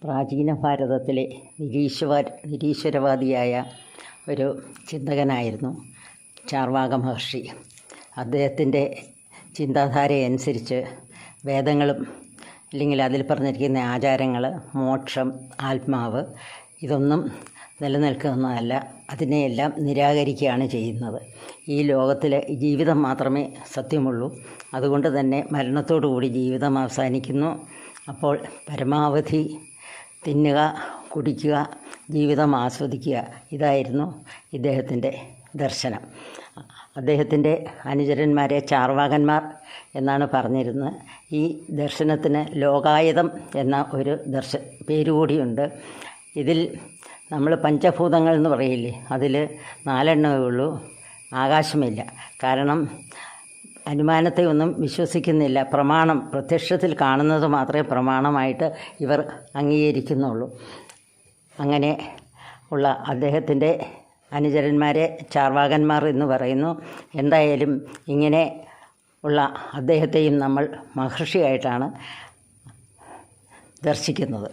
പ്രാചീന ഭാരതത്തിലെ നിരീശ്വരവാദിയായ ഒരു ചിന്തകനായിരുന്നു ചാർവാക മഹർഷി. അദ്ദേഹത്തിൻ്റെ ചിന്താധാരയനുസരിച്ച് വേദങ്ങളും അല്ലെങ്കിൽ അതിൽ പറഞ്ഞിരിക്കുന്ന ആചാരങ്ങൾ, മോക്ഷം, ആത്മാവ് ഇതൊന്നും നിലനിൽക്കുന്നതല്ല, അതിനെയെല്ലാം നിരാകരിക്കുകയാണ് ചെയ്യുന്നത്. ഈ ലോകത്തിൽ ജീവിതം മാത്രമേ സത്യമുള്ളൂ. അതുകൊണ്ട് തന്നെ മരണത്തോടുകൂടി ജീവിതം അവസാനിക്കുന്നു. അപ്പോൾ പരമാവധി തിന്നുക, കുടിക്കുക, ജീവിതം ആസ്വദിക്കുക, ഇതായിരുന്നു ഇദ്ദേഹത്തിൻ്റെ ദർശനം. അദ്ദേഹത്തിൻ്റെ അനുചരന്മാരെ ചാർവാകന്മാർ എന്നാണ് പറഞ്ഞിരുന്നത്. ഈ ദർശനത്തിന് ലോകായതം എന്ന ഒരു പേരുകൂടിയുണ്ട്. ഇതിൽ നമ്മൾ പഞ്ചഭൂതങ്ങൾ എന്ന് പറയില്ലേ, അതിൽ 4 എണ്ണമേ ഉള്ളൂ, ആകാശമില്ല. കാരണം അനുമാനത്തെ ഒന്നും വിശ്വസിക്കുന്നില്ല. പ്രമാണം, പ്രത്യക്ഷത്തിൽ കാണുന്നത് മാത്രമേ പ്രമാണമായിട്ട് ഇവർ അംഗീകരിക്കുന്നുള്ളൂ. അങ്ങനെ ഉള്ള അദ്ദേഹത്തിൻ്റെ അനുചരന്മാരെ ചാർവാകന്മാർ എന്ന് പറയുന്നു. എന്തായാലും ഇങ്ങനെ ഉള്ള അദ്ദേഹത്തെയും നമ്മൾ മഹർഷിയായിട്ടാണ് ദർശിക്കുന്നത്.